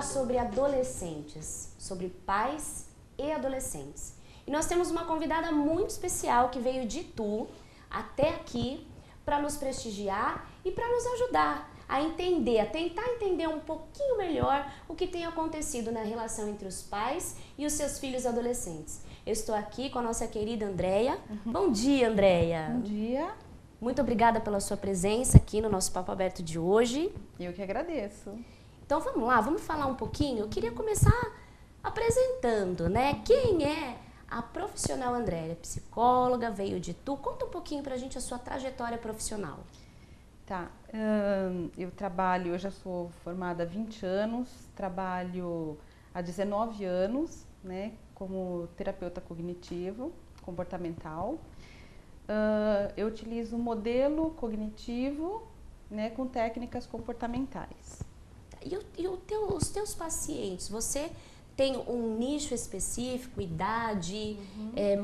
sobre adolescentes, sobre pais e adolescentes. E nós temos uma convidada muito especial que veio de Itu até aqui para nos prestigiar e para nos ajudar a entender, a tentar entender um pouquinho melhor o que tem acontecido na relação entre os pais e os seus filhos adolescentes. Eu estou aqui com a nossa querida Andréia. Bom dia, Andréia. Bom dia. Muito obrigada pela sua presença aqui no nosso Papo Aberto de hoje. Eu que agradeço. Então vamos lá, vamos falar um pouquinho. Eu queria começar apresentando, né? Quem é a profissional Andréia? Psicóloga, veio de Itu. Conta um pouquinho pra gente a sua trajetória profissional. Tá, eu já sou formada há 20 anos, trabalho há 19 anos, né, como terapeuta cognitivo, comportamental. Eu utilizo o modelo cognitivo, né, com técnicas comportamentais. E os teus pacientes, você tem um nicho específico, idade,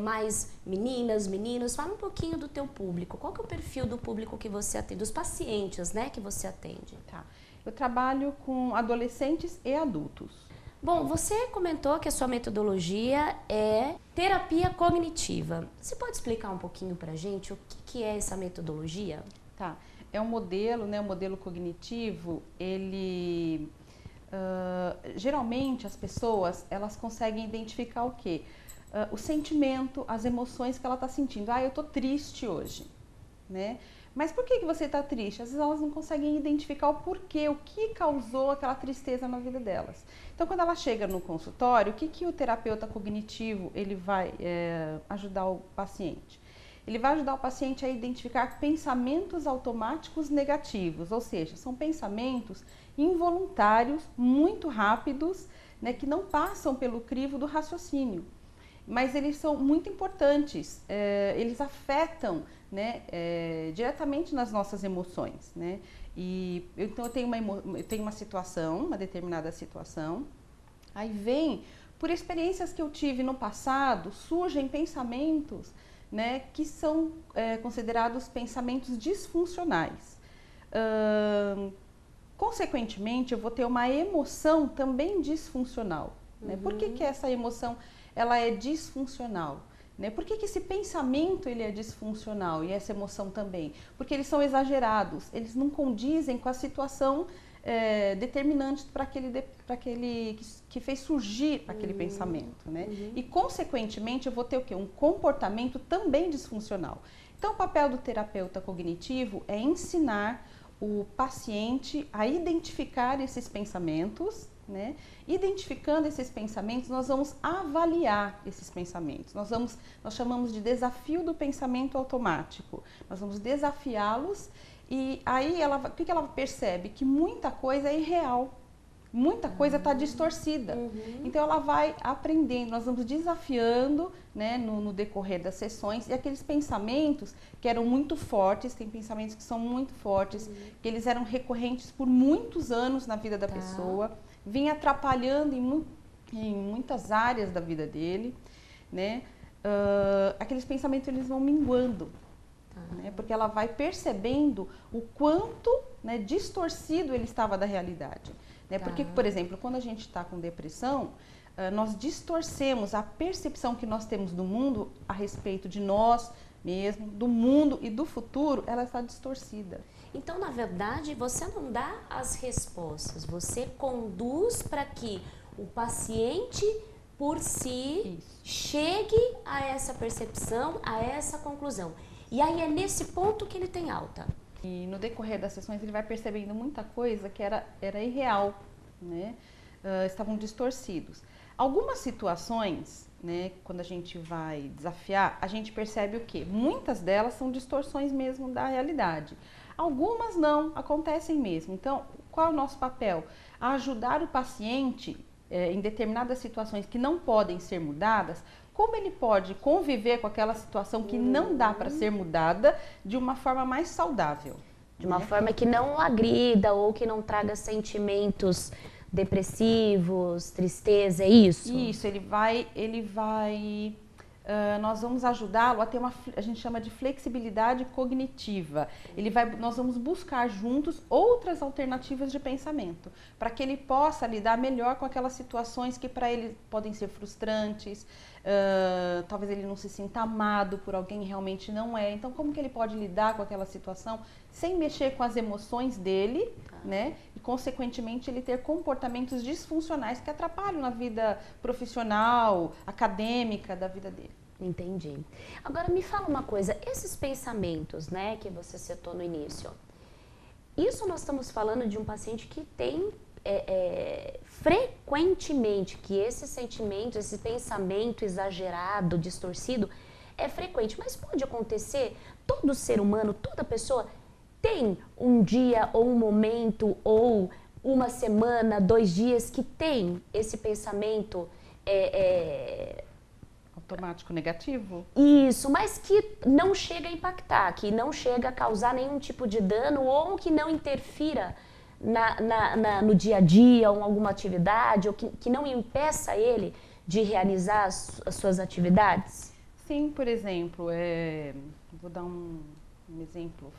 mais meninas, meninos? Fala um pouquinho do teu público. Qual que é o perfil do público que você atende, dos pacientes, né, que você atende? Tá. Eu trabalho com adolescentes e adultos. Bom, você comentou que a sua metodologia é terapia cognitiva. Você pode explicar um pouquinho pra gente o que é essa metodologia? Tá. É um modelo, né, o modelo cognitivo, ele... geralmente as pessoas, elas conseguem identificar o quê? O sentimento, as emoções que ela está sentindo. Eu tô triste hoje, né? Mas por que você está triste? Às vezes elas não conseguem identificar o porquê, o que causou aquela tristeza na vida delas. Então, quando ela chega no consultório, o que o terapeuta cognitivo ele vai ajudar o paciente? Ele vai ajudar o paciente a identificar pensamentos automáticos negativos, ou seja, são pensamentos involuntários, muito rápidos, né, que não passam pelo crivo do raciocínio. Mas eles são muito importantes, eles afetam, né, diretamente nas nossas emoções, né? E então eu tenho uma situação, uma determinada situação, aí vem, por experiências que eu tive no passado, surgem pensamentos, né, que são considerados pensamentos disfuncionais. Consequentemente, eu vou ter uma emoção também disfuncional. Né? Por que essa emoção ela é disfuncional? Né? Por que esse pensamento ele é disfuncional e essa emoção também? Porque eles são exagerados, eles não condizem com a situação determinante para aquele que fez surgir aquele pensamento. Né? E, consequentemente, eu vou ter o quê? Um comportamento também disfuncional. Então, o papel do terapeuta cognitivo é ensinar o paciente a identificar esses pensamentos, né? Identificando esses pensamentos, nós vamos avaliar esses pensamentos. Nós chamamos de desafio do pensamento automático. Nós vamos desafiá-los e aí o que ela percebe? Que muita coisa é irreal, muita coisa está distorcida. Então ela vai aprendendo, nós vamos desafiando, né, no decorrer das sessões, e aqueles pensamentos que eram muito fortes, tem pensamentos que são muito fortes, que eles eram recorrentes por muitos anos na vida da pessoa, vinha atrapalhando em muitas áreas da vida dele, né? Aqueles pensamentos eles vão minguando, né? Porque ela vai percebendo o quanto, né, distorcido ele estava da realidade. Né? Porque, por exemplo, quando a gente está com depressão, nós distorcemos a percepção que nós temos do mundo a respeito de nós mesmos, do mundo e do futuro, ela está distorcida. Então, na verdade, você não dá as respostas, você conduz para que o paciente, por si, chegue a essa percepção, a essa conclusão. E aí é nesse ponto que ele tem alta. E no decorrer das sessões ele vai percebendo muita coisa que era irreal, né? Estavam distorcidos. Algumas situações, né, quando a gente vai desafiar, a gente percebe o quê? Muitas delas são distorções mesmo da realidade. Algumas não, acontecem mesmo. Então, qual é o nosso papel? Ajudar o paciente em determinadas situações que não podem ser mudadas, como ele pode conviver com aquela situação que não dá para ser mudada de uma forma mais saudável. De uma forma que não agrida ou que não traga sentimentos depressivos, tristeza, é isso? Isso, ele vai nós vamos ajudá-lo a ter a gente chama de flexibilidade cognitiva. Nós vamos buscar juntos outras alternativas de pensamento, para que ele possa lidar melhor com aquelas situações que para ele podem ser frustrantes, talvez ele não se sinta amado por alguém, realmente não é. Então, como que ele pode lidar com aquela situação sem mexer com as emoções dele, né? E, consequentemente, ele ter comportamentos disfuncionais que atrapalham na vida profissional, acadêmica da vida dele. Entendi. Agora, me fala uma coisa, esses pensamentos, né, que você citou no início, isso nós estamos falando de um paciente que tem frequentemente, que esse sentimento, esse pensamento exagerado, distorcido, é frequente, mas pode acontecer, todo ser humano, toda pessoa tem um dia ou um momento ou uma semana, 2 dias que tem esse pensamento automático negativo? Isso, mas que não chega a impactar, que não chega a causar nenhum tipo de dano ou que não interfira no dia a dia ou em alguma atividade, ou que não impeça ele de realizar as suas atividades? Sim, por exemplo, vou dar um exemplo,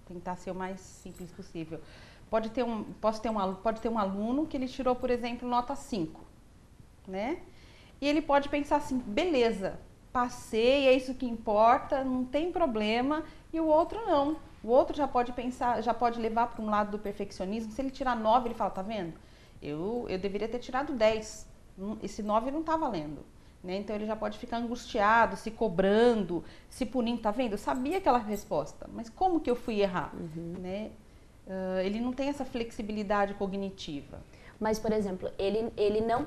tentar ser o mais simples possível. Pode ter um aluno que ele tirou, por exemplo, nota 5, né? E ele pode pensar assim, beleza, passei, é isso que importa, não tem problema, e o outro não. O outro já pode pensar, já pode levar para um lado do perfeccionismo. Se ele tirar 9, ele fala, tá vendo? Eu deveria ter tirado 10, esse 9 não está valendo. Né? Então ele já pode ficar angustiado, se cobrando, se punindo, tá vendo? Eu sabia aquela resposta, mas como que eu fui errar? Né? Ele não tem essa flexibilidade cognitiva. Mas, por exemplo, ele não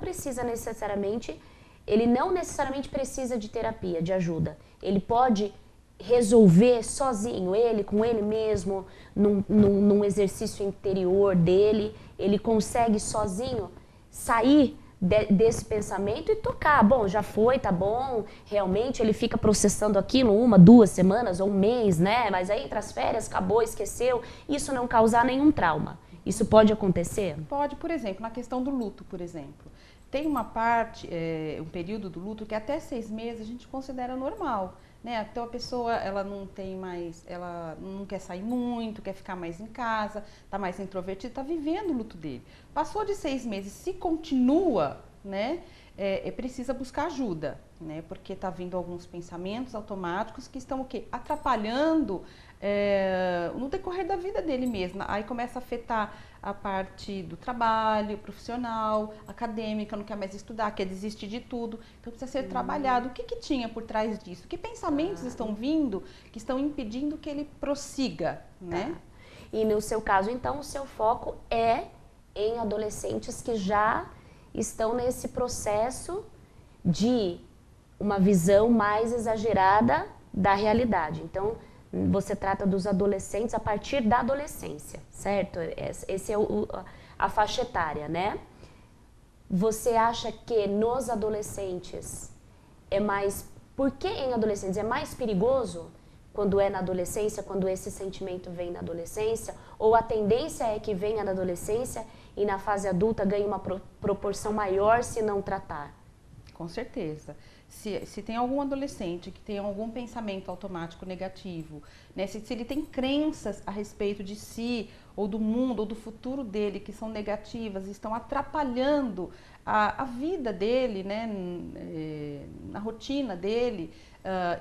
necessariamente precisa de terapia, de ajuda. Ele pode resolver sozinho, com ele mesmo, num exercício interior dele, ele consegue sozinho sair desse pensamento e tocar. Bom, já foi, tá bom, realmente ele fica processando aquilo 1, 2 semanas ou 1 mês, né? Mas aí entre as férias, acabou, esqueceu, isso não causar nenhum trauma. Isso pode acontecer? Pode, por exemplo, na questão do luto, por exemplo. Tem uma parte, um período do luto que até 6 meses a gente considera normal, né? Então a pessoa, ela não quer sair muito, quer ficar mais em casa, tá mais introvertida, tá vivendo o luto dele. Passou de 6 meses, se continua, né? Precisa buscar ajuda, né? Porque tá vindo alguns pensamentos automáticos que estão o quê? Atrapalhando no decorrer da vida dele mesmo. Aí começa a afetar a parte do trabalho, profissional, acadêmica, não quer mais estudar, quer desistir de tudo. Então precisa ser trabalhado. O que tinha por trás disso? Que pensamentos estão vindo que estão impedindo que ele prossiga, né? E no seu caso, então, o seu foco é em adolescentes que já estão nesse processo de uma visão mais exagerada da realidade. Então, você trata dos adolescentes a partir da adolescência, certo? Esse é a faixa etária, né? Você acha que nos adolescentes por que em adolescentes é mais perigoso quando é na adolescência, quando esse sentimento vem na adolescência? Ou a tendência é que venha na adolescência e na fase adulta ganhe uma proporção maior se não tratar? Com certeza. Se tem algum adolescente que tem algum pensamento automático negativo, né? Se ele tem crenças a respeito de si, ou do mundo, ou do futuro dele, que são negativas, estão atrapalhando a vida dele, né? Na rotina dele,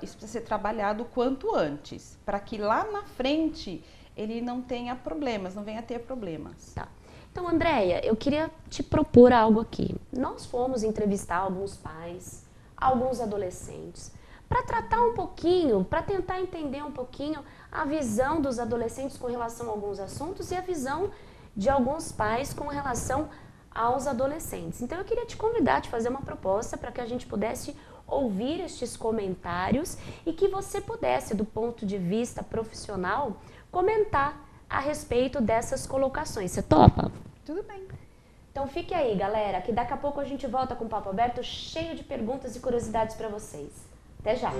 isso precisa ser trabalhado o quanto antes, para que lá na frente ele não tenha problemas, não venha a ter problemas. Tá. Então, Andréia, eu queria te propor algo aqui. Nós fomos entrevistar alguns pais, alguns adolescentes, para tratar um pouquinho, para tentar entender um pouquinho a visão dos adolescentes com relação a alguns assuntos e a visão de alguns pais com relação aos adolescentes. Então eu queria te convidar a te fazer uma proposta para que a gente pudesse ouvir estes comentários e que você pudesse, do ponto de vista profissional, comentar a respeito dessas colocações. Você topa? Tudo bem. Então fique aí, galera, que daqui a pouco a gente volta com o Papo Aberto cheio de perguntas e curiosidades para vocês. Até já!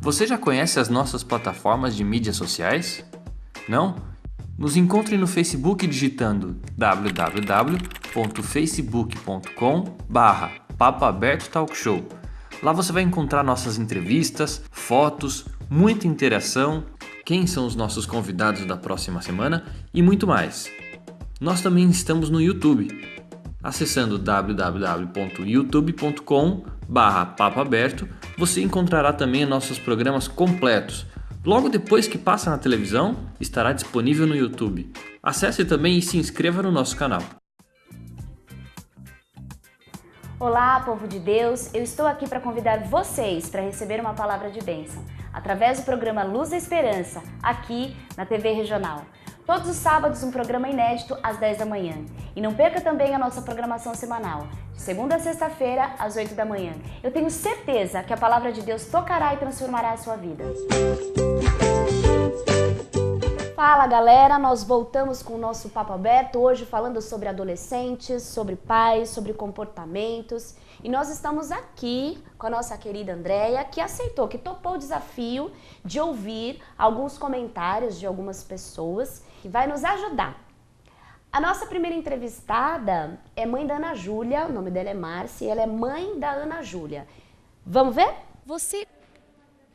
Você já conhece as nossas plataformas de mídias sociais? Não? Nos encontre no Facebook digitando www.facebook.com/ Papo Aberto Talk Show. Lá você vai encontrar nossas entrevistas, fotos, muita interação, quem são os nossos convidados da próxima semana e muito mais. Nós também estamos no YouTube. Acessando www.youtube.com/papoaberto, você encontrará também nossos programas completos. Logo depois que passa na televisão, estará disponível no YouTube. Acesse também e se inscreva no nosso canal. Olá, povo de Deus! Eu estou aqui para convidar vocês para receber uma palavra de bênção, através do programa Luz da Esperança, aqui na TV Regional. Todos os sábados um programa inédito às 10 da manhã. E não perca também a nossa programação semanal, de segunda a sexta-feira às 8 da manhã. Eu tenho certeza que a palavra de Deus tocará e transformará a sua vida. Fala galera, nós voltamos com o nosso Papo Aberto, hoje falando sobre adolescentes, sobre pais, sobre comportamentos. E nós estamos aqui com a nossa querida Andréia, que aceitou, que topou o desafio de ouvir alguns comentários de algumas pessoas, que vai nos ajudar. A nossa primeira entrevistada é mãe da Ana Júlia, o nome dela é Márcia, e ela é mãe da Ana Júlia. Vamos ver? Você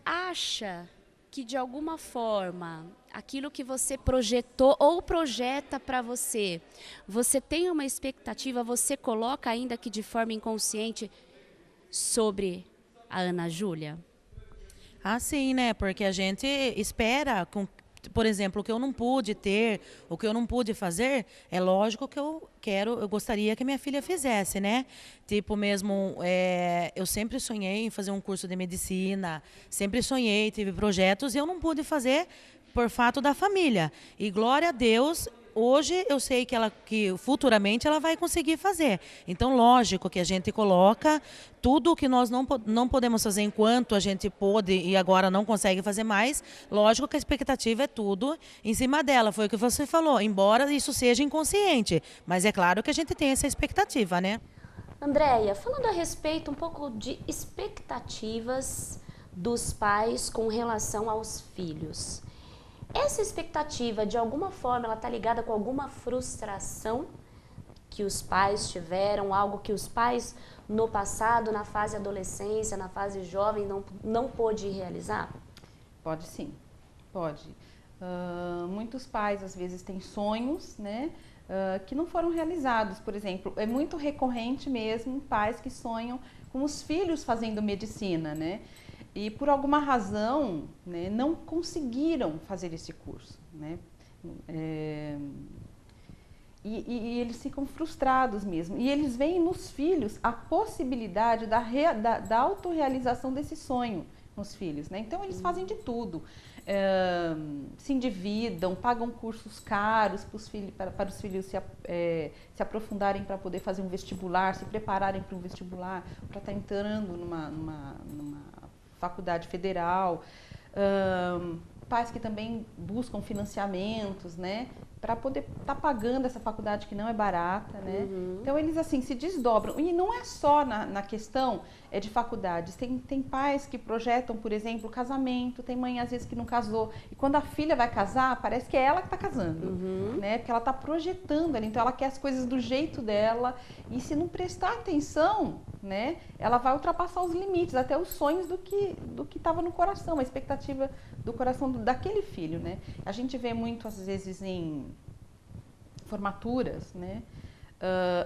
acha que de alguma forma aquilo que você projetou ou projeta para você, você tem uma expectativa, você coloca ainda que de forma inconsciente sobre a Ana Júlia? Ah, sim, né? Porque a gente espera, por exemplo, o que eu não pude ter, o que eu não pude fazer, é lógico que eu gostaria que minha filha fizesse, né? Tipo mesmo, eu sempre sonhei em fazer um curso de medicina, sempre sonhei, tive projetos e eu não pude fazer por fato da família. E glória a Deus, hoje eu sei que futuramente ela vai conseguir fazer. Então, lógico que a gente coloca tudo o que nós não podemos fazer enquanto a gente pôde e agora não consegue fazer mais. Lógico que a expectativa é tudo em cima dela. Foi o que você falou, embora isso seja inconsciente. Mas é claro que a gente tem essa expectativa, né? Andréia, falando a respeito um pouco de expectativas dos pais com relação aos filhos. Essa expectativa, de alguma forma, ela está ligada com alguma frustração que os pais tiveram, algo que os pais no passado, na fase adolescência, na fase jovem, não pôde realizar? Pode sim, pode. Muitos pais, às vezes, têm sonhos, né, que não foram realizados. Por exemplo, é muito recorrente mesmo pais que sonham com os filhos fazendo medicina, né? E por alguma razão, né, não conseguiram fazer esse curso, né? E eles ficam frustrados mesmo. E eles veem nos filhos a possibilidade da autorrealização desse sonho nos filhos, né? Então eles fazem de tudo. Se endividam, pagam cursos caros para os filhos se aprofundarem para poder fazer um vestibular, se prepararem para um vestibular, para estar entrando numa faculdade federal, pais que também buscam financiamentos, né, para poder estar pagando essa faculdade que não é barata, né? Uhum. Então eles assim se desdobram. E não é só na questão de faculdades. Tem pais que projetam, por exemplo, casamento. Tem mãe às vezes que não casou. E quando a filha vai casar, parece que é ela que está casando, né? Porque ela está projetando ali. Então ela quer as coisas do jeito dela. E se não prestar atenção, né, ela vai ultrapassar os limites, até os sonhos do que estava no coração, a expectativa do coração daquele filho, né? A gente vê muito às vezes em formaturas, né,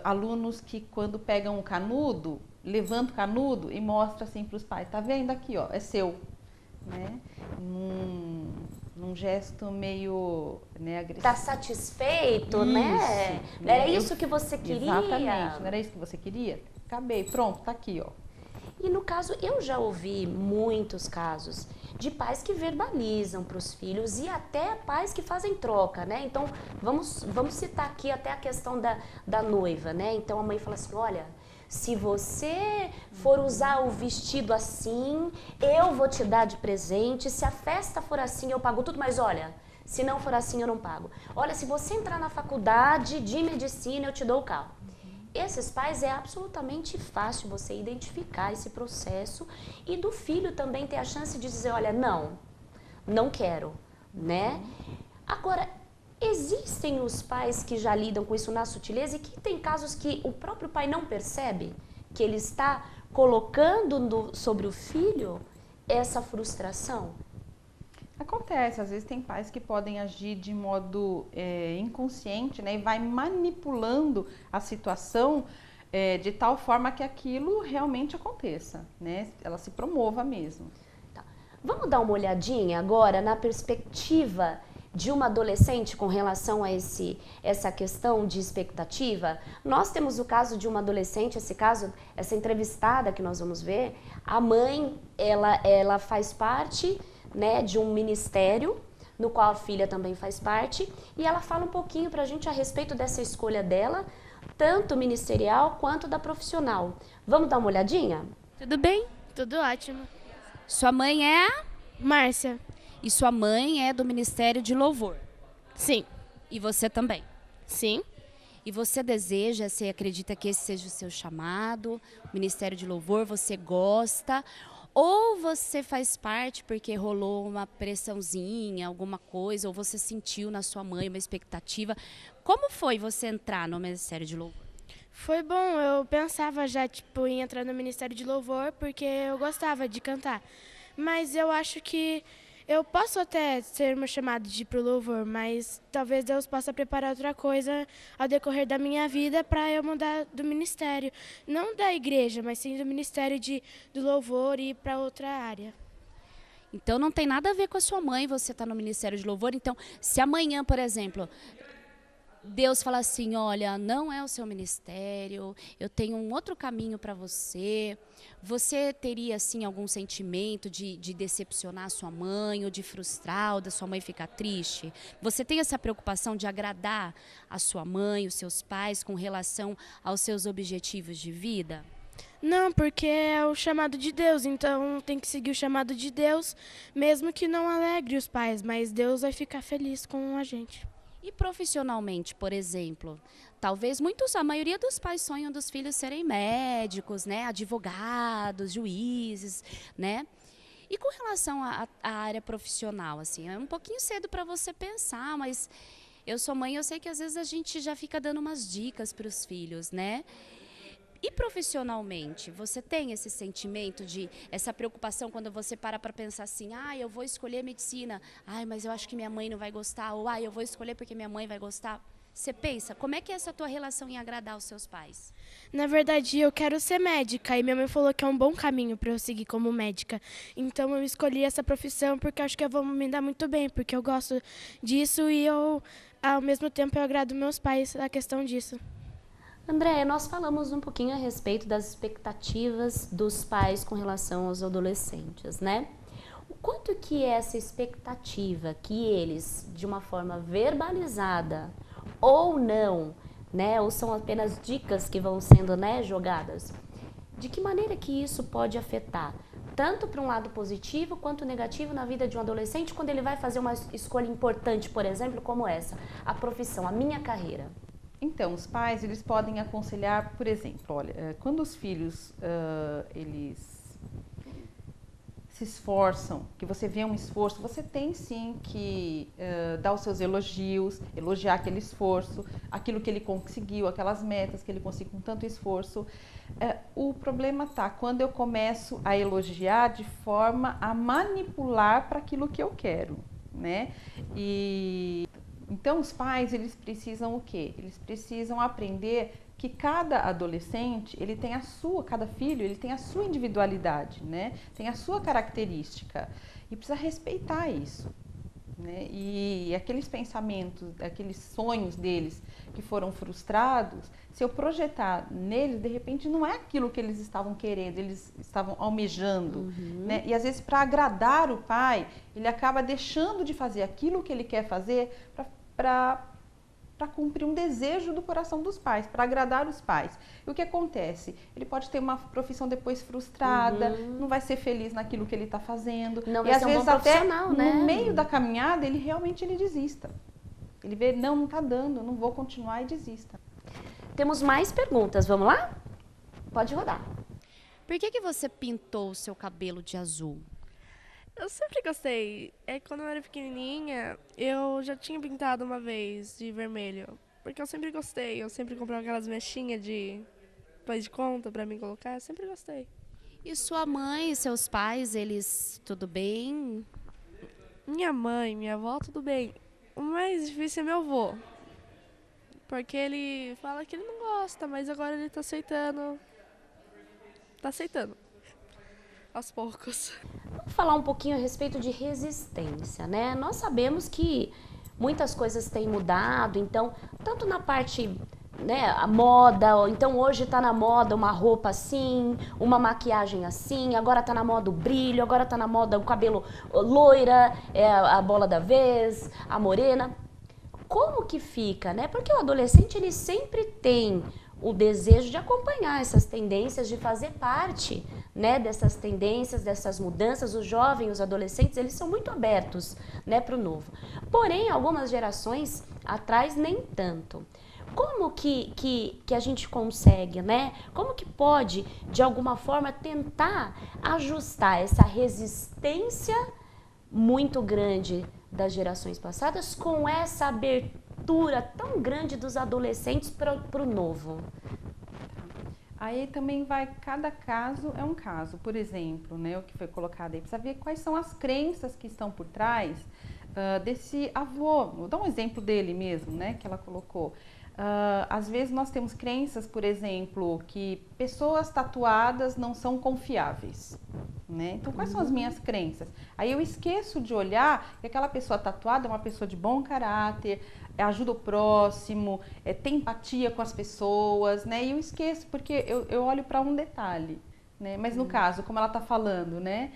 alunos que quando pegam o canudo, levantam o canudo e mostram assim para os pais, tá vendo aqui, ó, é seu, né? Num gesto meio, né, agressivo. Tá satisfeito, né? Não era isso que você queria? Exatamente, não era isso que você queria? Acabei, pronto, tá aqui, ó. E no caso, eu já ouvi muitos casos de pais que verbalizam para os filhos e até pais que fazem troca, né? Então, vamos citar aqui até a questão da noiva, né? Então, a mãe fala assim, olha, se você for usar o vestido assim, eu vou te dar de presente, se a festa for assim, eu pago tudo, mas olha, se não for assim, eu não pago. Olha, se você entrar na faculdade de medicina, eu te dou o carro. Esses pais é absolutamente fácil você identificar esse processo e do filho também ter a chance de dizer, olha, não quero, né? Agora, existem os pais que já lidam com isso na sutileza e que tem casos que o próprio pai não percebe que ele está colocando sobre o filho essa frustração? Acontece, às vezes tem pais que podem agir de modo inconsciente, né, e vai manipulando a situação de tal forma que aquilo realmente aconteça, né, ela se promova mesmo. Tá. Vamos dar uma olhadinha agora na perspectiva de uma adolescente com relação a essa questão de expectativa. Nós temos o caso de uma adolescente, essa entrevistada que nós vamos ver, a mãe, ela faz parte, né, de um ministério, no qual a filha também faz parte, e ela fala um pouquinho pra gente a respeito dessa escolha dela, tanto ministerial quanto da profissional. Vamos dar uma olhadinha? Tudo bem? Tudo ótimo. Sua mãe é a? Márcia. E sua mãe é do Ministério de Louvor? Sim. E você também? Sim. E você deseja, você acredita que esse seja o seu chamado, o Ministério de Louvor, você gosta? Ou você faz parte porque rolou uma pressãozinha, alguma coisa, ou você sentiu na sua mãe uma expectativa? Como foi você entrar no Ministério de Louvor? Foi bom, eu pensava já em entrar no Ministério de Louvor porque eu gostava de cantar. Mas eu acho que eu posso até ser meu chamado de ir pro louvor, mas talvez Deus possa preparar outra coisa ao decorrer da minha vida para eu mudar do ministério. Não da igreja, mas sim do ministério do louvor e ir para outra área. Então não tem nada a ver com a sua mãe, você está no Ministério de Louvor. Então, se amanhã, por exemplo, Deus fala assim, olha, não é o seu ministério, eu tenho um outro caminho para você. Você teria, assim, algum sentimento de decepcionar a sua mãe, ou de frustrar, ou da sua mãe ficar triste? Você tem essa preocupação de agradar a sua mãe, os seus pais, com relação aos seus objetivos de vida? Não, porque é o chamado de Deus, então tem que seguir o chamado de Deus, mesmo que não alegre os pais, mas Deus vai ficar feliz com a gente. E profissionalmente, por exemplo, talvez a maioria dos pais sonham dos filhos serem médicos, né, advogados, juízes, né? E com relação à área profissional, assim, é um pouquinho cedo para você pensar, mas eu sou mãe, eu sei que às vezes a gente já fica dando umas dicas para os filhos, né? E profissionalmente, você tem esse sentimento essa preocupação quando você para pensar assim, eu vou escolher medicina, mas eu acho que minha mãe não vai gostar, ou eu vou escolher porque minha mãe vai gostar? Você pensa, como é que é essa tua relação em agradar os seus pais? Na verdade, eu quero ser médica e minha mãe falou que é um bom caminho para eu seguir como médica. Então eu escolhi essa profissão porque eu acho que eu vou me dar muito bem, porque eu gosto disso e ao mesmo tempo eu agrado meus pais na questão disso. André, nós falamos um pouquinho a respeito das expectativas dos pais com relação aos adolescentes, né? O quanto que é essa expectativa que eles, de uma forma verbalizada ou não, né, ou são apenas dicas que vão sendo, né, jogadas, de que maneira que isso pode afetar, tanto para um lado positivo quanto negativo na vida de um adolescente, quando ele vai fazer uma escolha importante, por exemplo, como essa, a profissão, a minha carreira? Então, os pais, eles podem aconselhar, por exemplo, olha, quando os filhos, eles se esforçam, que você vê um esforço, você tem sim que dar os seus elogios, elogiar aquele esforço, aquilo que ele conseguiu, aquelas metas que ele conseguiu com tanto esforço. O problema está quando eu começo a elogiar de forma a manipular para aquilo que eu quero, né? Então, os pais, eles precisam o quê? Eles precisam aprender que cada adolescente, cada filho, ele tem a sua individualidade, né? Tem a sua característica e precisa respeitar isso, né? E aqueles pensamentos, aqueles sonhos deles que foram frustrados, se eu projetar neles, de repente não é aquilo que eles estavam querendo, eles estavam almejando, né? E às vezes para agradar o pai, ele acaba deixando de fazer aquilo que ele quer fazer para cumprir um desejo do coração dos pais, para agradar os pais. E o que acontece? Ele pode ter uma profissão depois frustrada, não vai ser feliz naquilo que ele está fazendo. Não e vai às ser um vezes bom até profissional, né? no meio da caminhada, ele realmente desista. Ele vê, não está dando, não vou continuar e desista. Temos mais perguntas, vamos lá? Pode rodar. Por que você pintou o seu cabelo de azul? Eu sempre gostei. Quando eu era pequenininha, eu já tinha pintado uma vez de vermelho. Porque eu sempre gostei. Eu sempre comprava aquelas mechinhas faz de conta pra mim colocar, eu sempre gostei. E sua mãe e seus pais, eles tudo bem? Minha mãe, minha avó, tudo bem. O mais difícil é meu avô. Porque ele fala que ele não gosta, mas agora ele tá aceitando. Tá aceitando. Aos poucos. Vamos falar um pouquinho a respeito de resistência, né? Nós sabemos que muitas coisas têm mudado, então, tanto na parte, né, a moda, ou então hoje tá na moda uma roupa assim, uma maquiagem assim, agora tá na moda o brilho, agora tá na moda o cabelo loira, a bola da vez, a morena. Como que fica, né? Porque o adolescente, ele sempre tem o desejo de acompanhar essas tendências, de fazer parte, né, dessas tendências, dessas mudanças. Os jovens, os adolescentes, eles são muito abertos, né, para o novo. Porém, algumas gerações atrás, nem tanto. Como que a gente consegue, né? Como que pode, de alguma forma, tentar ajustar essa resistência muito grande das gerações passadas com essa abertura tão grande dos adolescentes para o novo? Aí também vai, cada caso é um caso. Por exemplo, né, o que foi colocado aí, precisa ver quais são as crenças que estão por trás desse avô. Vou dar um exemplo dele mesmo, né, que ela colocou. Às vezes nós temos crenças, por exemplo, que pessoas tatuadas não são confiáveis, né? Então, quais são as minhas crenças? Aí eu esqueço de olhar que aquela pessoa tatuada é uma pessoa de bom caráter, ajuda o próximo, tem empatia com as pessoas, né? E eu esqueço, porque eu olho para um detalhe, né? Mas no caso, como ela está falando, né?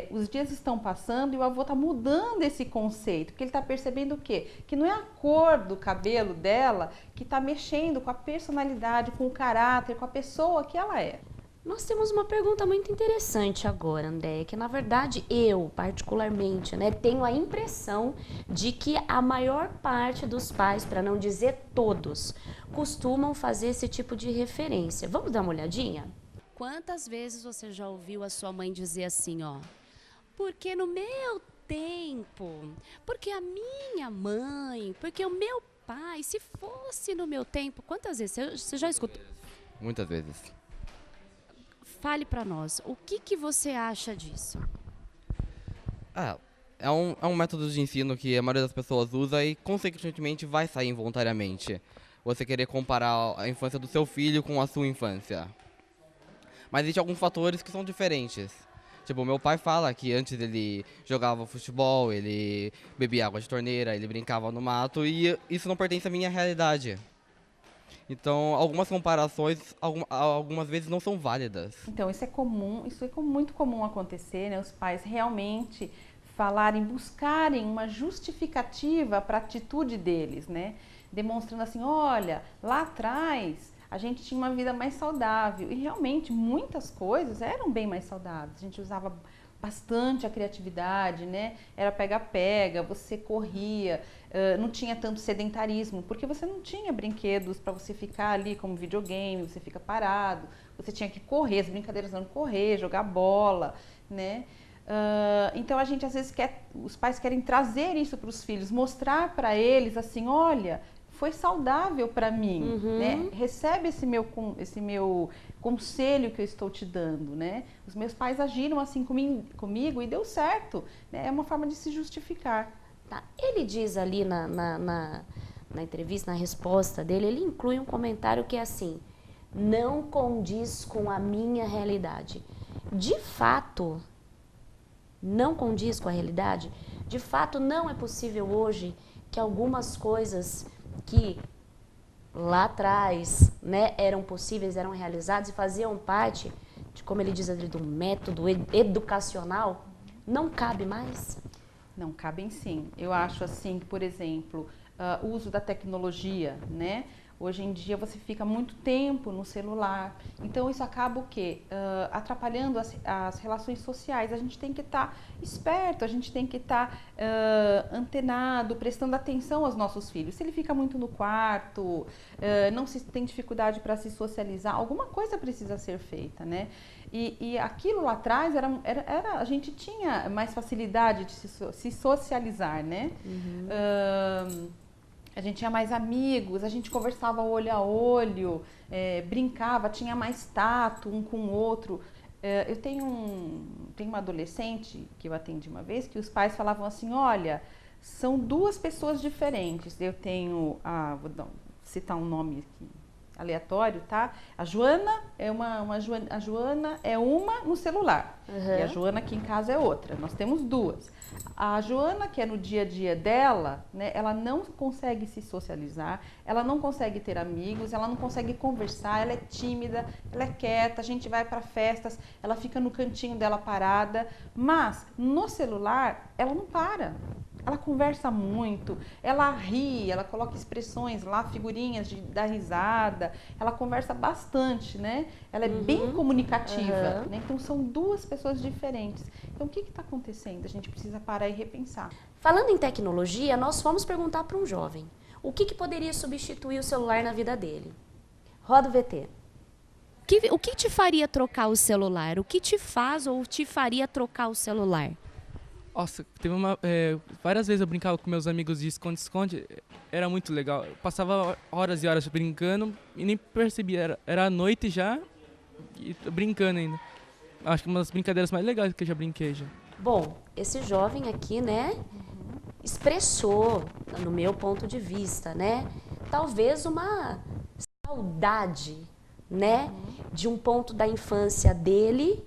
Os dias estão passando e o avô está mudando esse conceito, porque ele está percebendo o quê? Que não é a cor do cabelo dela que está mexendo com a personalidade, com o caráter, com a pessoa que ela é. Nós temos uma pergunta muito interessante agora, André, que na verdade eu, particularmente, né, tenho a impressão de que a maior parte dos pais, para não dizer todos, costumam fazer esse tipo de referência. Vamos dar uma olhadinha? Quantas vezes você já ouviu a sua mãe dizer assim, ó, porque no meu tempo, porque a minha mãe, porque o meu pai, se fosse no meu tempo, quantas vezes? Você já escutou? Muitas vezes. Fale pra nós, o que você acha disso? É um método de ensino que a maioria das pessoas usa e, consequentemente, vai sair involuntariamente. Você querer comparar a infância do seu filho com a sua infância. Mas existem alguns fatores que são diferentes. Tipo, meu pai fala que antes ele jogava futebol, ele bebia água de torneira, ele brincava no mato e isso não pertence à minha realidade. Então, algumas comparações, algumas vezes não são válidas. Então, isso é comum, muito comum acontecer, né? Os pais realmente falarem, buscarem uma justificativa para a atitude deles, né? Demonstrando assim, olha, lá atrás a gente tinha uma vida mais saudável. E realmente muitas coisas eram bem mais saudáveis. A gente usava bastante a criatividade, né? Era pega-pega, você corria, não tinha tanto sedentarismo, porque você não tinha brinquedos para você ficar ali como videogame, você fica parado, você tinha que correr, as brincadeiras eram correr, jogar bola, né? Então a gente às vezes os pais querem trazer isso para os filhos, mostrar para eles assim, olha, foi saudável para mim, né? Recebe esse meu conselho que eu estou te dando, né? Os meus pais agiram assim comigo e deu certo, né? É uma forma de se justificar. Tá. Ele diz ali na entrevista, na resposta dele, ele inclui um comentário que é assim, não condiz com a minha realidade. De fato, não condiz com a realidade? De fato, não é possível hoje que algumas coisas que lá atrás, né, eram possíveis, eram realizadas e faziam parte de, como ele diz ali, do método educacional, não cabe mais? Não, cabem sim. Eu acho assim que, por exemplo, o uso da tecnologia, né? Hoje em dia você fica muito tempo no celular, então isso acaba o quê? Atrapalhando as relações sociais. A gente tem que estar esperto, a gente tem que estar antenado, prestando atenção aos nossos filhos. Se ele fica muito no quarto, não tem dificuldade para se socializar, alguma coisa precisa ser feita, né? E aquilo lá atrás, a gente tinha mais facilidade de se socializar, né? A gente tinha mais amigos, a gente conversava olho a olho, brincava, tinha mais tato um com o outro. Eu tenho uma adolescente que eu atendi uma vez, que os pais falavam assim, olha, são duas pessoas diferentes. Eu tenho, vou citar um nome aqui, aleatório, tá? A Joana a Joana é uma no celular, e a Joana aqui em casa é outra. Nós temos duas. A Joana, que é no dia a dia dela, né, ela não consegue se socializar, ela não consegue ter amigos, ela não consegue conversar, ela é tímida, ela é quieta, a gente vai para festas, ela fica no cantinho dela parada, mas no celular ela não para. Ela conversa muito, ela ri, ela coloca expressões lá, figurinhas de dar risada, ela conversa bastante, né? Ela é bem comunicativa, né? Então são duas pessoas diferentes. Então o que está acontecendo? A gente precisa parar e repensar. Falando em tecnologia, nós fomos perguntar para um jovem o que poderia substituir o celular na vida dele. Roda o VT. O que te faria trocar o celular? O que te faz ou te faria trocar o celular? Nossa, teve várias vezes eu brincava com meus amigos de esconde-esconde, era muito legal. Eu passava horas e horas brincando e nem percebia, era à noite já e brincando ainda. Acho que uma das brincadeiras mais legais que eu já brinquei já. Bom, esse jovem aqui, né, expressou, no meu ponto de vista, né, talvez uma saudade, né, de um ponto da infância dele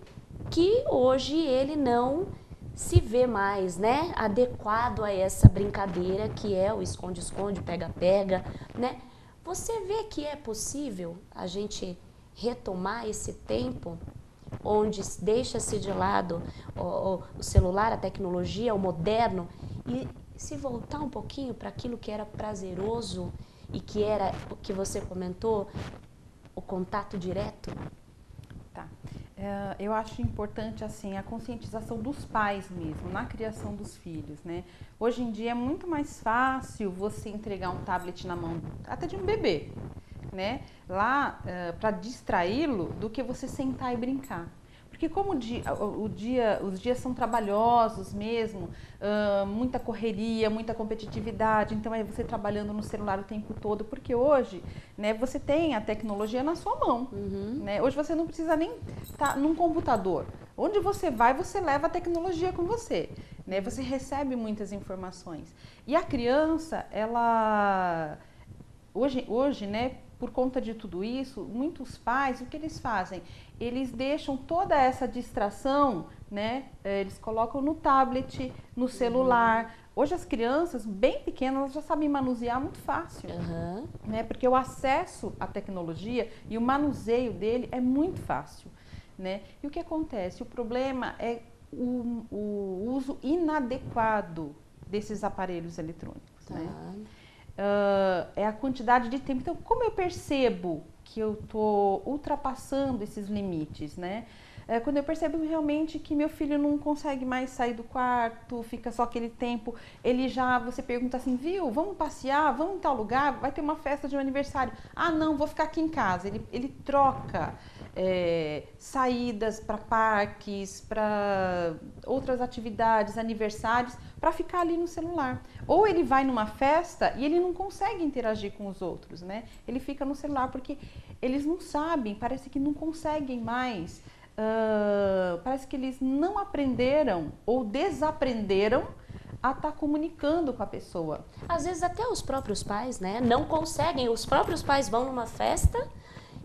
que hoje ele não se vê mais, né, adequado a essa brincadeira que é o esconde-esconde, pega-pega, né? Você vê que é possível a gente retomar esse tempo onde deixa-se de lado o celular, a tecnologia, o moderno e se voltar um pouquinho para aquilo que era prazeroso e que era o que você comentou, o contato direto? Tá. Eu acho importante assim a conscientização dos pais mesmo na criação dos filhos, né? Hoje em dia é muito mais fácil você entregar um tablet na mão até de um bebê, né? Lá para distraí-lo do que você sentar e brincar. Porque como os dias são trabalhosos mesmo, muita correria, muita competitividade, então é você trabalhando no celular o tempo todo, porque hoje, né, você tem a tecnologia na sua mão, né? Hoje você não precisa nem estar num computador. Onde você vai, você leva a tecnologia com você, né? Você recebe muitas informações. E a criança, ela hoje, né, por conta de tudo isso, muitos pais, o que eles fazem? Eles deixam toda essa distração, né? Eles colocam no tablet, no celular. Hoje as crianças, bem pequenas, elas já sabem manusear muito fácil, né? Porque o acesso à tecnologia e o manuseio dele é muito fácil, né? E o que acontece? O problema é o uso inadequado desses aparelhos eletrônicos, né? É a quantidade de tempo. Então, como eu percebo que eu estou ultrapassando esses limites, né? Quando eu percebo realmente que meu filho não consegue mais sair do quarto, fica só aquele tempo, você pergunta assim, viu, vamos passear, vamos em tal lugar, vai ter uma festa de um aniversário. Ah, não, vou ficar aqui em casa. Ele troca saídas para parques, para outras atividades, aniversários, para ficar ali no celular. Ou ele vai numa festa e ele não consegue interagir com os outros, né? Ele fica no celular porque eles não sabem, parece que não conseguem mais. Parece que eles não aprenderam ou desaprenderam a estar comunicando com a pessoa. Às vezes até os próprios pais, né, não conseguem, os próprios pais vão numa festa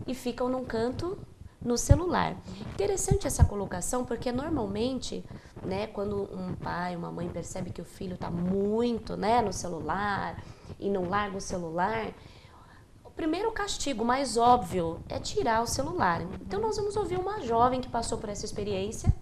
e ficam num canto no celular. Interessante essa colocação, porque normalmente, né, quando um pai, uma mãe percebe que o filho está muito, né, no celular e não larga o celular, o primeiro castigo mais óbvio é tirar o celular. Então nós vamos ouvir uma jovem que passou por essa experiência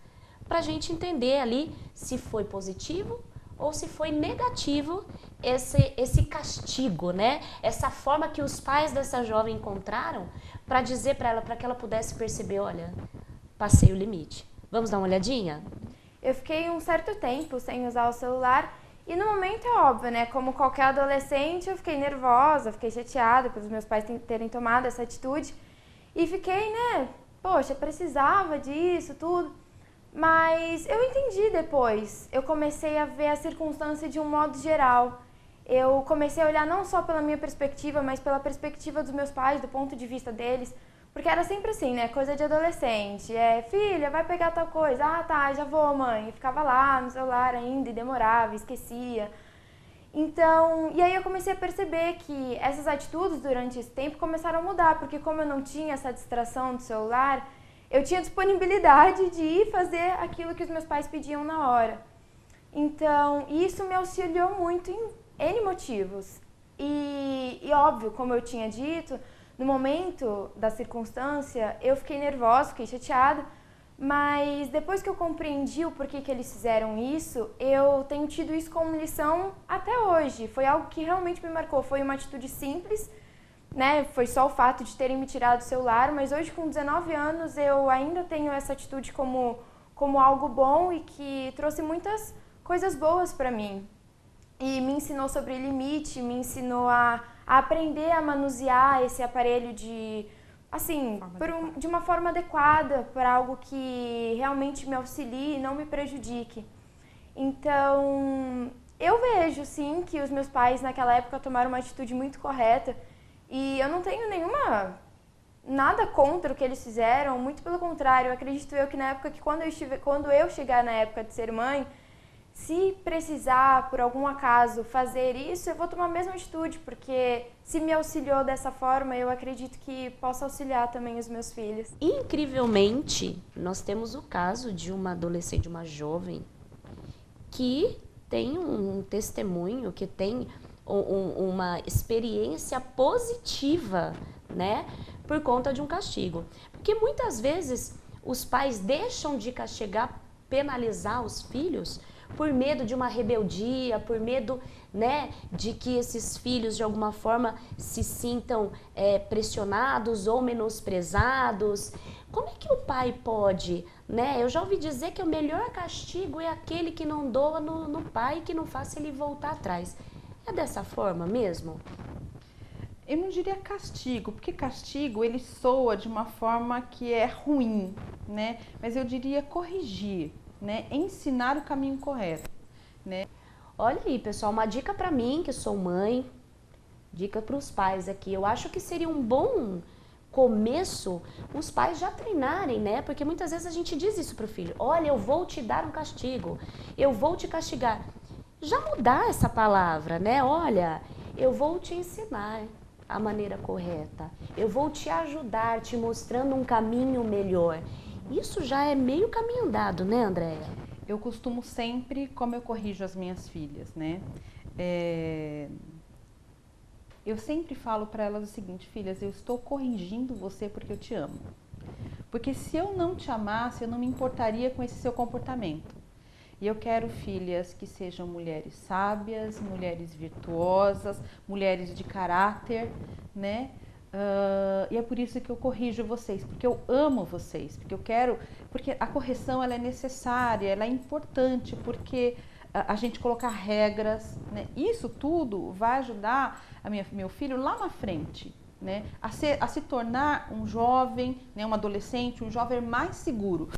para a gente entender ali se foi positivo ou se foi negativo esse castigo, né? Essa forma que os pais dessa jovem encontraram para dizer para ela, para que ela pudesse perceber, olha, passei o limite. Vamos dar uma olhadinha? Eu fiquei um certo tempo sem usar o celular e no momento é óbvio, né? Como qualquer adolescente, eu fiquei nervosa, fiquei chateada pelos meus pais terem tomado essa atitude e fiquei, né? Poxa, precisava disso, tudo. Mas eu entendi depois, eu comecei a ver a circunstância de um modo geral. eu comecei a olhar não só pela minha perspectiva, mas pela perspectiva dos meus pais, do ponto de vista deles, porque era sempre assim, né, coisa de adolescente, filha, vai pegar tal coisa, ah tá, já vou mãe, e ficava lá no celular ainda e demorava, esquecia. Então, e aí eu comecei a perceber que essas atitudes durante esse tempo começaram a mudar, porque como eu não tinha essa distração do celular, eu tinha disponibilidade de ir fazer aquilo que os meus pais pediam na hora. Então, isso me auxiliou muito em N motivos. E óbvio, como eu tinha dito, no momento da circunstância, eu fiquei nervosa, fiquei chateada, mas depois que eu compreendi o porquê que eles fizeram isso, eu tenho tido isso como lição até hoje. Foi algo que realmente me marcou, foi uma atitude simples, né? Foi só o fato de terem me tirado o celular, mas hoje com 19 anos eu ainda tenho essa atitude como algo bom e que trouxe muitas coisas boas para mim. E me ensinou sobre limite, me ensinou a aprender a manusear esse aparelho de uma forma adequada, para algo que realmente me auxilie e não me prejudique. Então, eu vejo sim que os meus pais naquela época tomaram uma atitude muito correta e eu não tenho nada contra o que eles fizeram, muito pelo contrário, acredito eu que na época que quando eu chegar na época de ser mãe, se precisar, por algum acaso, fazer isso, eu vou tomar a mesma atitude, porque se me auxiliou dessa forma, eu acredito que possa auxiliar também os meus filhos. Incrivelmente, nós temos o caso de uma adolescente, uma jovem, que tem um testemunho, que tem uma experiência positiva, né, por conta de um castigo. Porque muitas vezes os pais deixam de castigar, penalizar os filhos por medo de uma rebeldia, por medo, né, de que esses filhos de alguma forma se sintam pressionados ou menosprezados. Como é que o pai pode, né? Eu já ouvi dizer que o melhor castigo é aquele que não doa no pai, que não faça ele voltar atrás. É dessa forma mesmo? Eu não diria castigo, porque castigo ele soa de uma forma que é ruim, né? Mas eu diria corrigir, né? Ensinar o caminho correto, né? Olha aí, pessoal, uma dica para mim, que sou mãe, dica para os pais aqui. Eu acho que seria um bom começo os pais já treinarem, né? Porque muitas vezes a gente diz isso pro filho: olha, eu vou te dar um castigo, eu vou te castigar. Já mudar essa palavra, né? Olha, eu vou te ensinar a maneira correta, eu vou te ajudar, te mostrando um caminho melhor. Isso já é meio caminho andado, né, Andréia? Eu costumo sempre, como eu corrijo as minhas filhas, né? Eu sempre falo para elas o seguinte: filhas, eu estou corrigindo você porque eu te amo. Porque se eu não te amasse, eu não me importaria com esse seu comportamento. E eu quero filhas que sejam mulheres sábias, mulheres virtuosas, mulheres de caráter, né? E é por isso que eu corrijo vocês, porque eu amo vocês, porque a correção ela é necessária, ela é importante, porque a gente colocar regras, né? Isso tudo vai ajudar meu filho lá na frente, né? A se tornar um jovem, né? Um adolescente, um jovem mais seguro.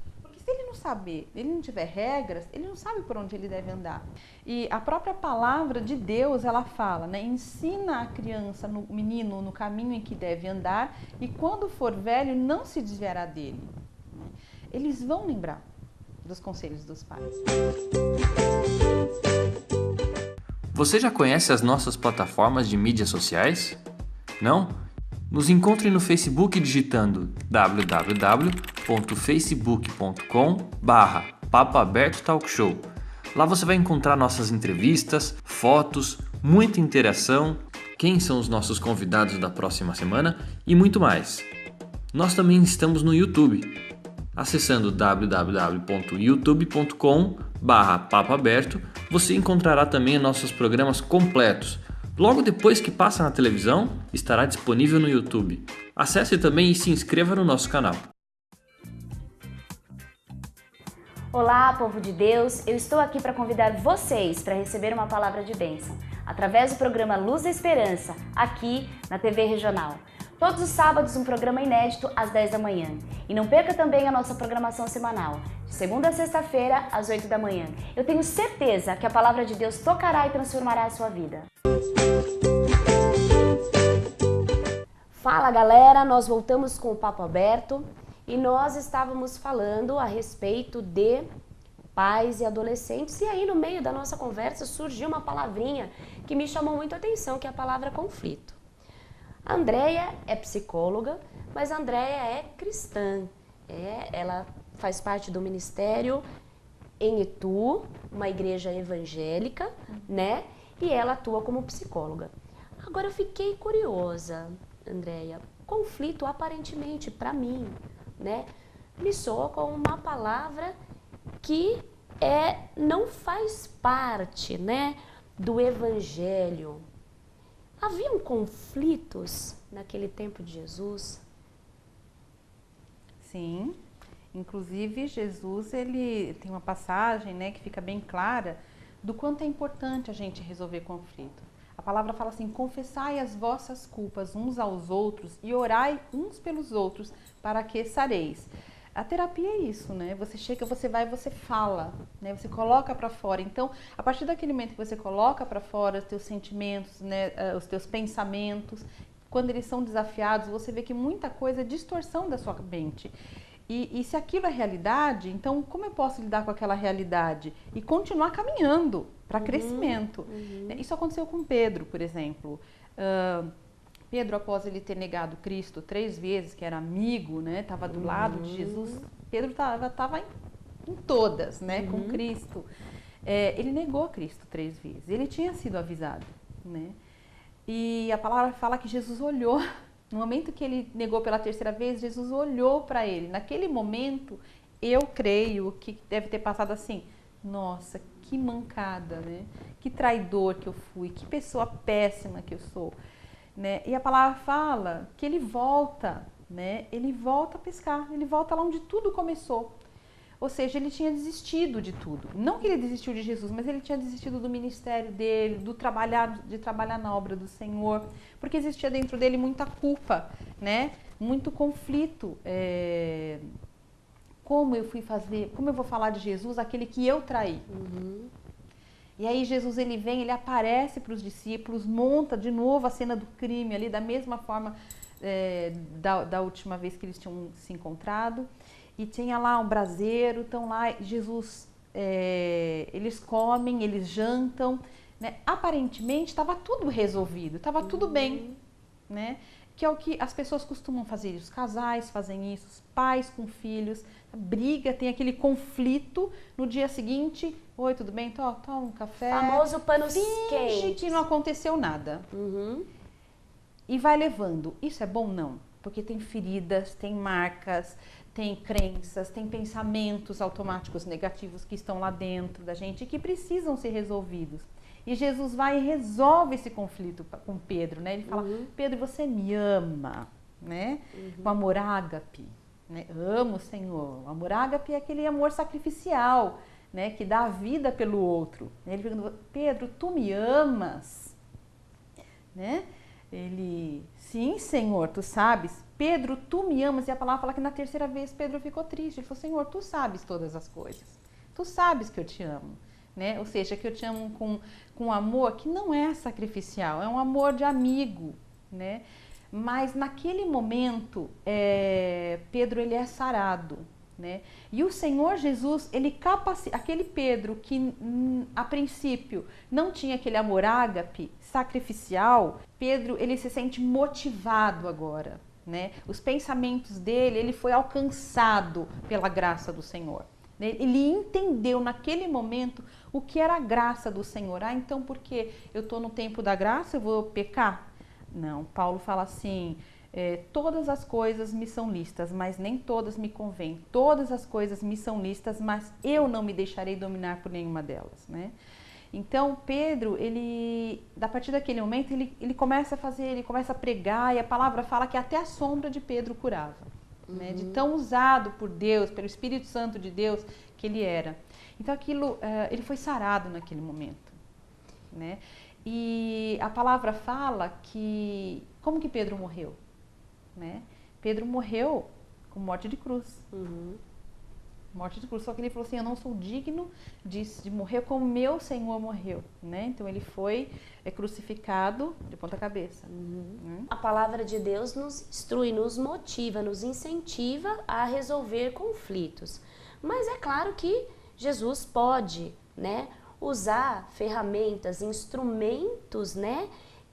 Se ele não saber, ele não tiver regras, ele não sabe por onde ele deve andar. E a própria palavra de Deus, ela fala, né? Ensina a criança, o menino, no caminho em que deve andar, e quando for velho, não se desviará dele. Eles vão lembrar dos conselhos dos pais. Você já conhece as nossas plataformas de mídias sociais? Não? Nos encontre no Facebook digitando www.facebook.com/Papo Aberto Talk Show. Lá você vai encontrar nossas entrevistas, fotos, muita interação, quem são os nossos convidados da próxima semana e muito mais. Nós também estamos no YouTube. Acessando www.youtube.com/Papo Aberto, você encontrará também nossos programas completos. Logo depois que passa na televisão, estará disponível no YouTube. Acesse também e se inscreva no nosso canal. Olá, povo de Deus! Eu estou aqui para convidar vocês para receber uma palavra de bênção, através do programa Luz e Esperança, aqui na TV Regional. Todos os sábados um programa inédito às 10 da manhã. E não perca também a nossa programação semanal, de segunda a sexta-feira às 8 da manhã. Eu tenho certeza que a palavra de Deus tocará e transformará a sua vida. Fala galera, nós voltamos com o Papo Aberto e nós estávamos falando a respeito de pais e adolescentes. E aí no meio da nossa conversa surgiu uma palavrinha que me chamou muito a atenção, que é a palavra conflito. A Andréia é psicóloga, mas a Andréia é cristã. Ela faz parte do ministério em Itu, uma igreja evangélica, né? E ela atua como psicóloga. Agora eu fiquei curiosa, Andréia. Conflito, aparentemente, para mim, né? Me soa como uma palavra que não faz parte, né, do evangelho. Haviam conflitos naquele tempo de Jesus? Sim, inclusive Jesus, ele tem uma passagem, né, que fica bem clara do quanto é importante a gente resolver conflito. A palavra fala assim: confessai as vossas culpas uns aos outros e orai uns pelos outros para que sareis. A terapia é isso, né? Você chega, você vai, você fala, né? Você coloca para fora. Então, a partir daquele momento que você coloca para fora os teus sentimentos, né? Os teus pensamentos, quando eles são desafiados, você vê que muita coisa é distorção da sua mente. E se aquilo é realidade, então como eu posso lidar com aquela realidade e continuar caminhando para crescimento? Isso aconteceu com Pedro, por exemplo. Pedro, após ele ter negado Cristo 3 vezes, que era amigo, né, estava do lado de Jesus, Pedro estava em todas, né, com Cristo. Ele negou Cristo 3 vezes, ele tinha sido avisado, né? E a palavra fala que Jesus olhou, no momento que ele negou pela 3ª vez, Jesus olhou para ele. Naquele momento, eu creio que deve ter passado assim: nossa, que mancada, né? Que traidor que eu fui, que pessoa péssima que eu sou. Né? E a palavra fala que ele volta, né? Ele volta a pescar, ele volta lá onde tudo começou. Ou seja, ele tinha desistido de tudo. Não que ele desistiu de Jesus, mas ele tinha desistido do ministério dele, de trabalhar na obra do Senhor, porque existia dentro dele muita culpa, né? Muito conflito. Como eu vou falar de Jesus, aquele que eu traí? E aí Jesus, ele vem, ele aparece para os discípulos, monta de novo a cena do crime ali, da mesma forma da última vez que eles tinham se encontrado. E tinha lá um braseiro, então lá Jesus, eles comem, eles jantam, né? Aparentemente estava tudo resolvido, estava tudo bem, né? Que é o que as pessoas costumam fazer, os casais fazem isso, os pais com filhos, briga, tem aquele conflito, no dia seguinte, oi, tudo bem? Toma um café. Famoso panos quentes. Finge que não aconteceu nada. E vai levando. Isso é bom? Não. Porque tem feridas, tem marcas, tem crenças, tem pensamentos automáticos negativos que estão lá dentro da gente e que precisam ser resolvidos. E Jesus vai e resolve esse conflito com Pedro, né? Ele fala: Pedro, você me ama, né? O amor ágape, né? Amo o Senhor. O amor ágape é aquele amor sacrificial, né? Que dá a vida pelo outro. Ele pergunta: Pedro, tu me amas? Né? Ele: sim, Senhor, tu sabes. Pedro, tu me amas? E a palavra fala que na 3ª vez Pedro ficou triste. Ele falou: Senhor, tu sabes todas as coisas. Tu sabes que eu te amo. Né? Ou seja, que eu te amo com um amor que não é sacrificial, é um amor de amigo, né? Mas naquele momento, Pedro, ele é sarado, né? E o Senhor Jesus, ele capacita, aquele Pedro que a princípio não tinha aquele amor ágape, sacrificial, Pedro, ele se sente motivado agora, né? Os pensamentos dele, ele foi alcançado pela graça do Senhor. Ele entendeu naquele momento o que era a graça do Senhor. Então porque eu estou no tempo da graça, eu vou pecar? Não, Paulo fala assim: todas as coisas me são lícitas, mas nem todas me convêm. Todas as coisas me são lícitas, mas eu não me deixarei dominar por nenhuma delas, né? Então Pedro, a partir daquele momento, ele começa a fazer, ele começa a pregar, e a palavra fala que até a sombra de Pedro curava. Né, de tão usado por Deus, pelo Espírito Santo de Deus que ele era. Então aquilo, ele foi sarado naquele momento, né? E a palavra fala que, como que Pedro morreu? né? Pedro morreu com morte de cruz. Morte de cruz, só que ele falou assim, eu não sou digno de morrer como meu Senhor morreu, né? Então ele foi crucificado de ponta cabeça. A palavra de Deus nos instrui, nos motiva, nos incentiva a resolver conflitos. Mas é claro que Jesus pode, né, usar ferramentas, instrumentos, né,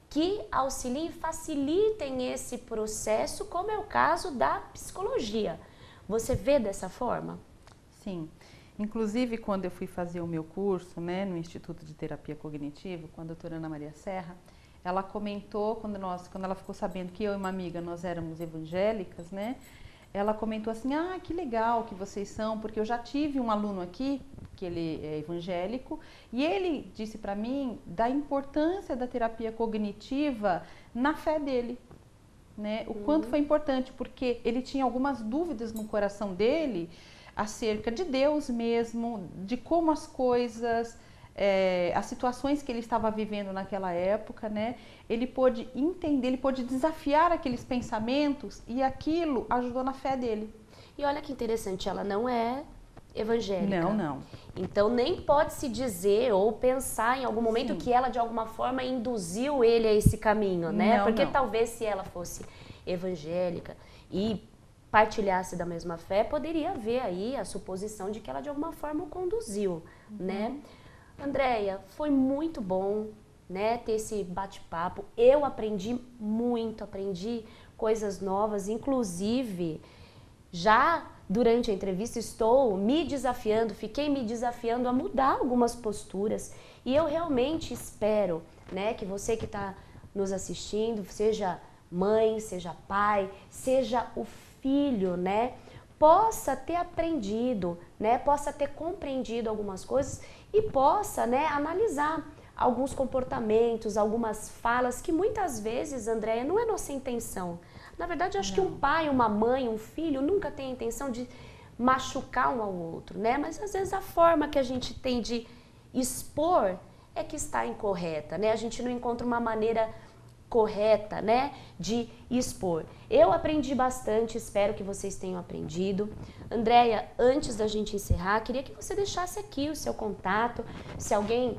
que auxiliem e facilitem esse processo, como é o caso da psicologia. Você vê dessa forma? Sim. Inclusive, quando eu fui fazer o meu curso, né, no Instituto de Terapia Cognitiva, com a doutora Ana Maria Serra, ela comentou, quando ela ficou sabendo que eu e uma amiga, nós éramos evangélicas, né, ela comentou assim, que legal que vocês são, porque eu já tive um aluno aqui, que ele é evangélico, e ele disse para mim da importância da terapia cognitiva na fé dele, né, o quanto foi importante, porque ele tinha algumas dúvidas no coração dele, acerca de Deus mesmo, de como as coisas, as situações que ele estava vivendo naquela época, né? Ele pôde entender, ele pôde desafiar aqueles pensamentos e aquilo ajudou na fé dele. E olha que interessante, ela não é evangélica. Não. Então nem pode se dizer ou pensar em algum momento que ela de alguma forma induziu ele a esse caminho, né? Porque talvez se ela fosse evangélica e partilhasse da mesma fé, poderia haver aí a suposição de que ela de alguma forma o conduziu, né? Andréia, foi muito bom, né, ter esse bate-papo. Eu aprendi muito, aprendi coisas novas, inclusive já durante a entrevista fiquei me desafiando a mudar algumas posturas e eu realmente espero, né, que você que está nos assistindo, seja mãe, seja pai, seja o filho, né, possa ter aprendido, né, possa ter compreendido algumas coisas e possa, né, analisar alguns comportamentos, algumas falas que muitas vezes, Andréia, não é nossa intenção. Na verdade, eu acho que um pai, uma mãe, um filho nunca tem a intenção de machucar um ao outro, né, mas às vezes a forma que a gente tem de expor é que está incorreta, né, a gente não encontra uma maneira correta, né, de expor. Eu aprendi bastante, espero que vocês tenham aprendido. Andréia, antes da gente encerrar, queria que você deixasse aqui o seu contato, se alguém,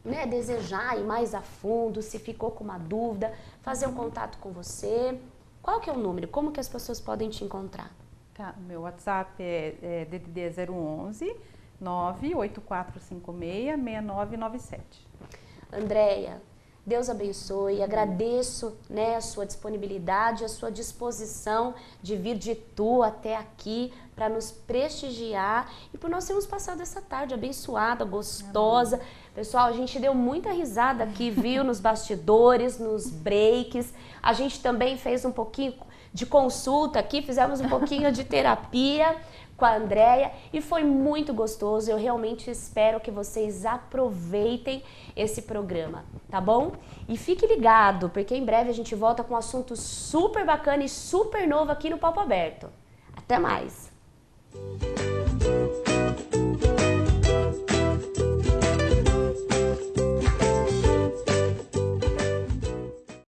né, desejar ir mais a fundo, se ficou com uma dúvida, fazer um contato com você. Qual que é o número? Como que as pessoas podem te encontrar? Tá, o meu WhatsApp é DDD 011 98456 6997. Andréia, Deus abençoe, agradeço, né, a sua disponibilidade, a sua disposição de vir de Itu até aqui para nos prestigiar e por nós termos passado essa tarde abençoada, gostosa. Pessoal, a gente deu muita risada aqui, viu, nos bastidores, nos breaks. A gente também fez um pouquinho de consulta aqui, fizemos um pouquinho de terapia com a Andréia e foi muito gostoso. Eu realmente espero que vocês aproveitem esse programa, tá bom? E fique ligado, porque em breve a gente volta com um assunto super bacana e super novo aqui no Papo Aberto. Até mais!